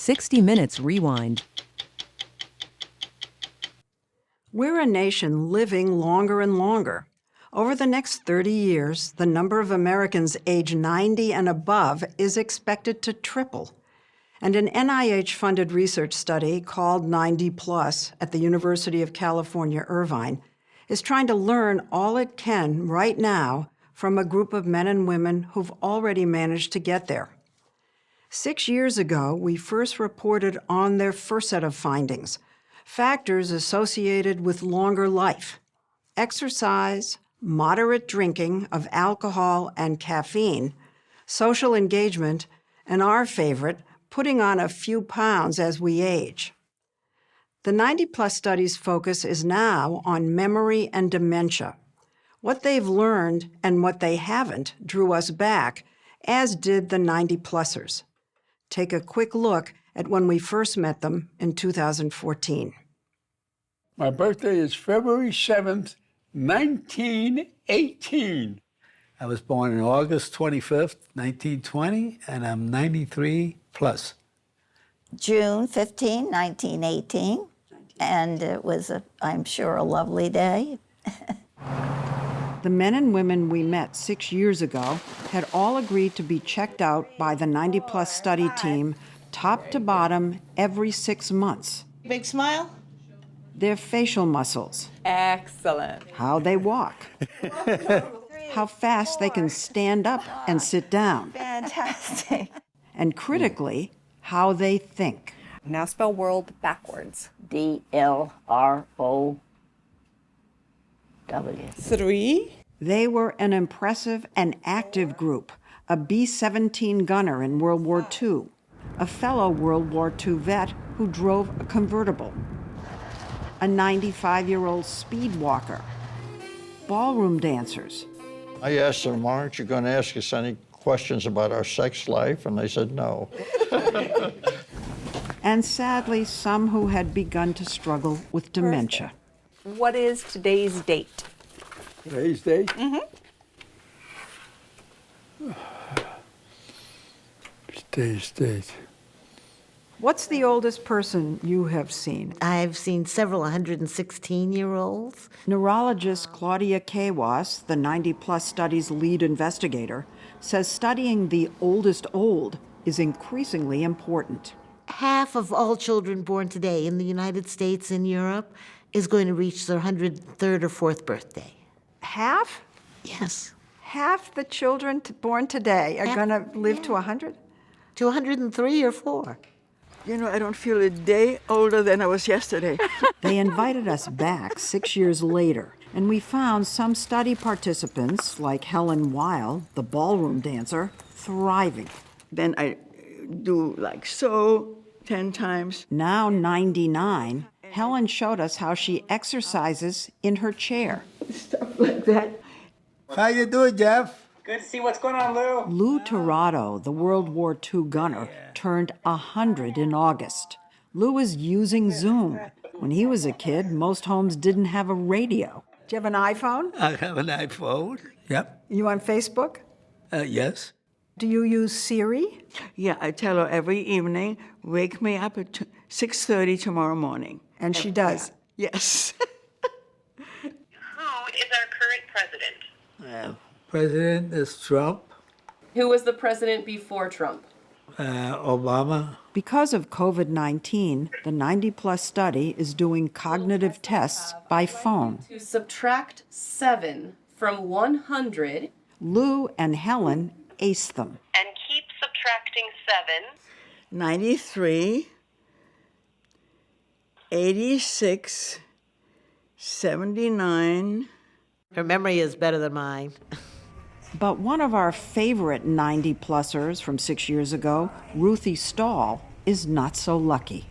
60 Minutes Rewind. We're a nation living longer and longer. Over the next 30 years, the number of Americans age 90 and above is expected to triple. And an NIH-funded research study called 90 Plus at the University of California, Irvine, is trying to learn all it can right now from a group of men and women who've already managed to get there. 6 years ago, we first reported on their first set of findings, factors associated with longer life: exercise, moderate drinking of alcohol and caffeine, social engagement, and our favorite, putting on a few pounds as we age. The 90 Plus study's focus is now on memory and dementia. What they've learned and what they haven't drew us back, as did the 90 Plusers. Take a quick look at when we first met them in 2014. My birthday is February 7th, 1918. I was born on August 25th, 1920, and I'm 93 plus. June 15, 1918, and it was, I'm sure, a lovely day. The men and women we met 6 years ago had all agreed to be checked out by the 90 Plus study team, top to bottom, every 6 months. Big smile? Their facial muscles. Excellent. How they walk. How fast they can stand up and sit down. Fantastic. And critically, how they think. Now spell world backwards. DLROW. 3. They were an impressive and active group, a B-17 gunner in World War II, a fellow World War II vet who drove a convertible, a 95-year-old speed walker, ballroom dancers. I asked them, "Why aren't you going to ask us any questions about our sex life?" And they said no. And sadly, some who had begun to struggle with dementia. What is today's date? Today's date? Today's date. What's the oldest person you have seen? I've seen several 116-year-olds. Neurologist Claudia Kawas, the 90 Plus study's lead investigator, says studying the oldest old is increasingly important. Half of all children born today in the United States and Europe is going to reach their 103rd or 4th birthday. Half? Yes. Half the children born today are going to live to 100? To 103 or 4. You know, I don't feel a day older than I was yesterday. They invited us back 6 years later, and we found some study participants, like Helen Weil, the ballroom dancer, thriving. Then I do like so 10 times. Now 99, Helen showed us how she exercises in her chair. Stuff like that. How you doing, Jeff? Good to see what's going on, Lou. Lou Torado, the World War II gunner, turned 100 in August. Lou is using Zoom. When he was a kid, most homes didn't have a radio. Do you have an iPhone? I have an iPhone. Yep. You on Facebook? Yes. Do you use Siri? Yeah, I tell her every evening, wake me up at 6:30 tomorrow morning. And she does? Yes. Who is our current president? President is Trump. Who was the president before Trump? Obama. Because of COVID-19, the 90 Plus study is doing cognitive tests by phone. To subtract 7 from 100. Lou and Helen ace them. And keep subtracting 7. 93, 86, 79. Her memory is better than mine. But one of our favorite 90 Plusers from 6 years ago, Lesley Stahl, is not so lucky.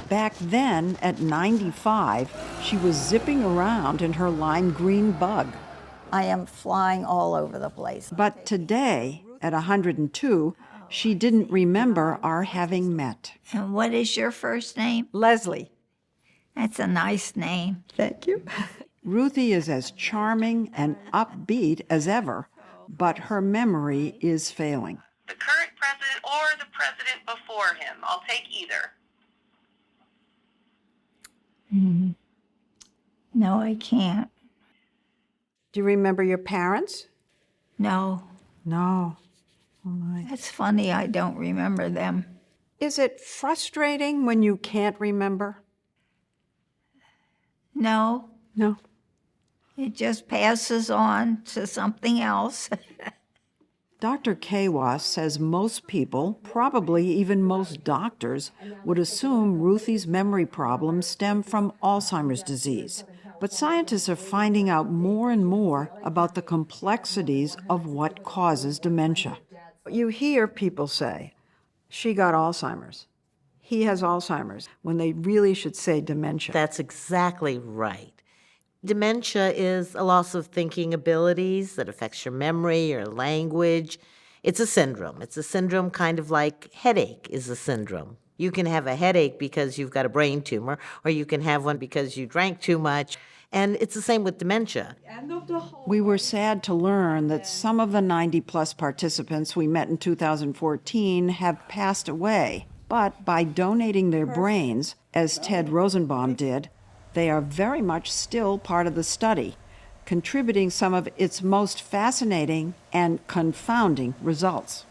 Back then, at 95, she was zipping around in her lime green bug. I am flying all over the place. But today, at 102, she didn't remember our having met. And what is your first name? Lesley. That's a nice name. Thank you. Ruthie is as charming and upbeat as ever, but her memory is failing. The current president or the president before him? I'll take either. No, I can't. Do you remember your parents? No. No. Oh my. It's funny, I don't remember them. Is it frustrating when you can't remember? No, No. it just passes on to something else. Dr. Kawas says most people, probably even most doctors, would assume Ruthie's memory problems stem from Alzheimer's disease. But scientists are finding out more and more about the complexities of what causes dementia. You hear people say, she got Alzheimer's, he has Alzheimer's, when they really should say dementia. That's exactly right. Dementia is a loss of thinking abilities that affects your memory or language. It's a syndrome. It's a syndrome kind of like headache is a syndrome. You can have a headache because you've got a brain tumor, or you can have one because you drank too much. And it's the same with dementia. We were sad to learn that some of the 90-plus participants we met in 2014 have passed away. But by donating their brains, as Ted Rosenbaum did, they are very much still part of the study, contributing some of its most fascinating and confounding results.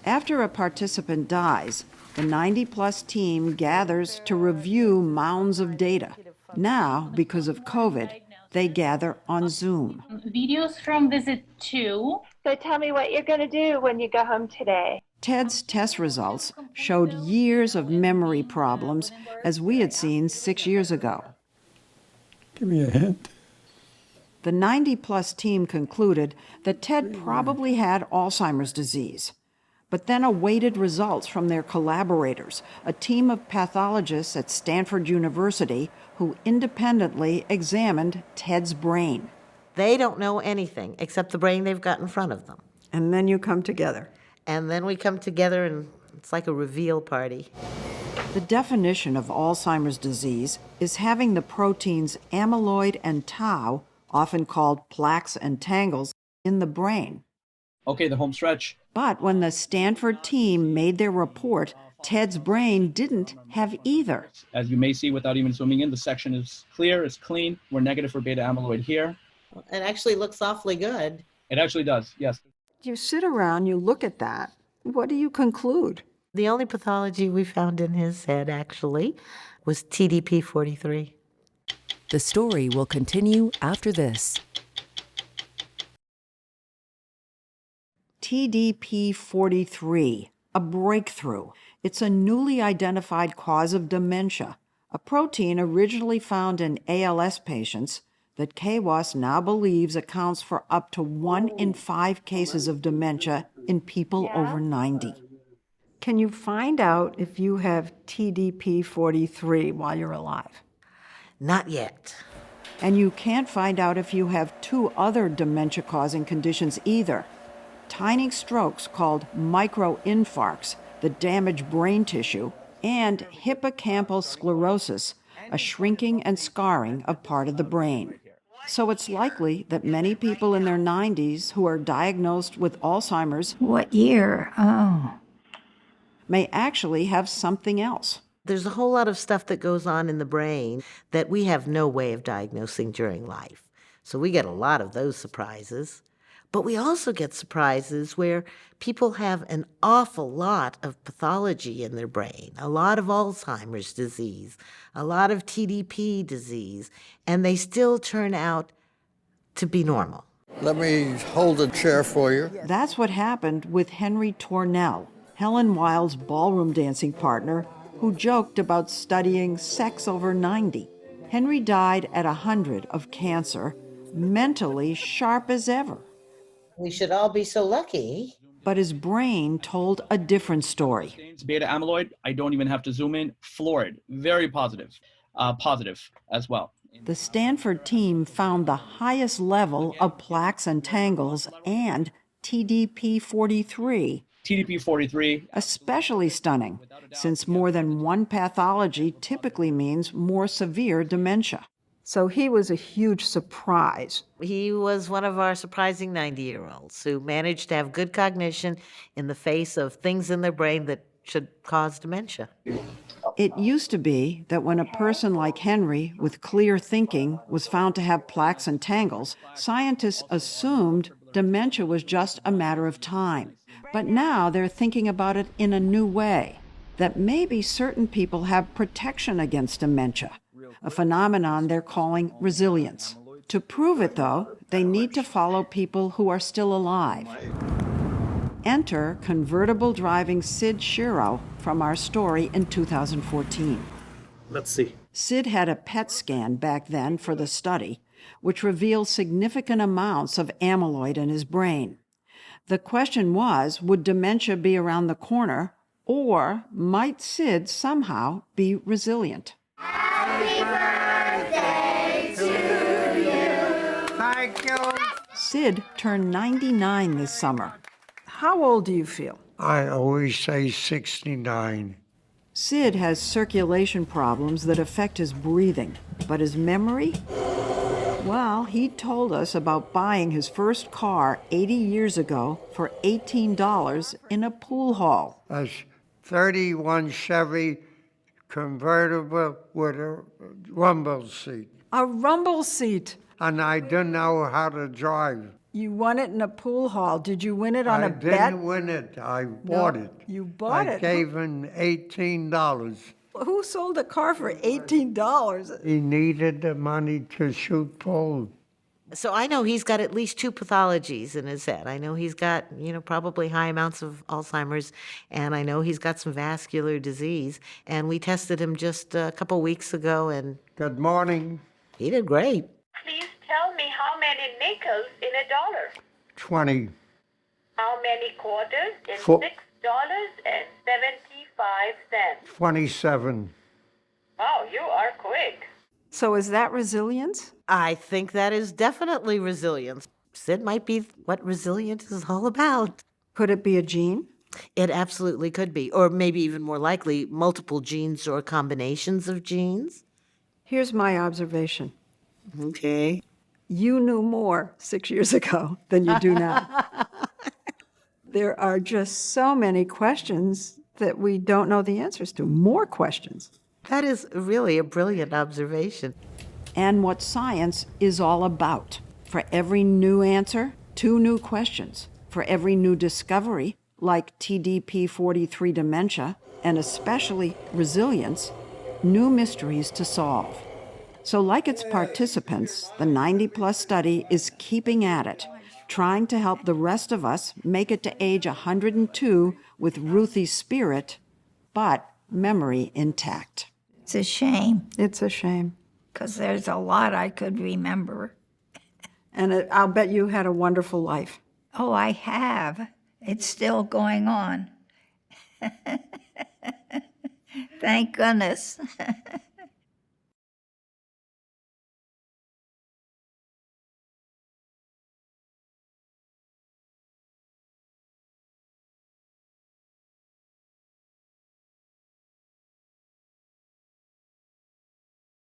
After a participant dies, the 90-plus team gathers to review mounds of data. Now, because of COVID, they gather on Zoom. Videos from visit 2. So tell me what you're going to do when you go home today. Ted's test results showed years of memory problems as we had seen 6 years ago. Give me a hint. The 90-plus team concluded that Ted probably had Alzheimer's disease, but then awaited results from their collaborators, a team of pathologists at Stanford University who independently examined Ted's brain. They don't know anything except the brain they've got in front of them. And then you come together. And then we come together and it's like a reveal party. The definition of Alzheimer's disease is having the proteins amyloid and tau, often called plaques and tangles, in the brain. Okay, the home stretch. But when the Stanford team made their report, Ted's brain didn't have either. As you may see without even zooming in, the section is clear, it's clean. We're negative for beta amyloid here. It actually looks awfully good. It actually does, yes. You sit around, you look at that. What do you conclude? The only pathology we found in his head, actually, was TDP-43. The story will continue after this. TDP-43, a breakthrough. It's a newly identified cause of dementia, a protein originally found in ALS patients that Kawas now believes accounts for up to 1 in 5 cases of dementia in people over 90. Can you find out if you have TDP-43 while you're alive? Not yet. And you can't find out if you have 2 other dementia-causing conditions either. Tiny strokes called microinfarcts that damage brain tissue, and hippocampal sclerosis, a shrinking and scarring of part of the brain. So it's likely that many people in their 90s who are diagnosed with Alzheimer's What year? Oh. may actually have something else. There's a whole lot of stuff that goes on in the brain that we have no way of diagnosing during life. So we get a lot of those surprises. But we also get surprises where people have an awful lot of pathology in their brain, a lot of Alzheimer's disease, a lot of TDP disease, and they still turn out to be normal. Let me hold a chair for you. That's what happened with Henry Tornell, Helen Wild's ballroom dancing partner, who joked about studying sex over 90. Henry died at 100 of cancer, mentally sharp as ever. We should all be so lucky. But his brain told a different story. Beta amyloid, I don't even have to zoom in. Floored, very positive. Positive as well. The Stanford team found the highest level of plaques and tangles and TDP-43. TDP-43. Especially stunning, since more than one pathology typically means more severe dementia. So he was a huge surprise. He was one of our surprising 90-year-olds who managed to have good cognition in the face of things in their brain that should cause dementia. It used to be that when a person like Henry with clear thinking was found to have plaques and tangles, scientists assumed dementia was just a matter of time. But now they're thinking about it in a new way, that maybe certain people have protection against dementia, a phenomenon they're calling resilience. To prove it, though, they need to follow people who are still alive. Enter convertible driving Sid Shiro from our story in 2014. Let's see. Sid had a PET scan back then for the study, which revealed significant amounts of amyloid in his brain. The question was, would dementia be around the corner, or might Sid somehow be resilient? Happy birthday to you. Thank you. Sid turned 99 this summer. How old do you feel? I always say 69. Sid has circulation problems that affect his breathing, but his memory? Well, he told us about buying his first car 80 years ago for $18 in a pool hall. That's 31 Chevy convertible with a rumble seat. A rumble seat. And I didn't know how to drive. You won it in a pool hall. Did you win it on a bet? I didn't win it. I bought it. You bought it? I gave him $18. Who sold a car for $18? He needed the money to shoot pool. So I know he's got at least 2 pathologies in his head. I know he's got, probably high amounts of Alzheimer's, and I know he's got some vascular disease. And we tested him just a couple weeks ago, and Good morning. he did great. Please tell me how many nickels in a dollar? 20. How many quarters in Four. $6.75? 27. Oh, you are quick. So is that resilience? I think that is definitely resilience. Sid might be what resilience is all about. Could it be a gene? It absolutely could be, or maybe even more likely, multiple genes or combinations of genes. Here's my observation. Okay. You knew more 6 years ago than you do now. There are just so many questions that we don't know the answers to. More questions. That is really a brilliant observation. And what science is all about. For every new answer, 2 new questions. For every new discovery, like TDP-43 dementia, and especially resilience, new mysteries to solve. So like its participants, the 90-plus study is keeping at it, trying to help the rest of us make it to age 102 with Ruthie's spirit, but memory intact. It's a shame, It's a shame. because there's a lot I could remember. And I'll bet you had a wonderful life. Oh, I have. It's still going on. Thank goodness.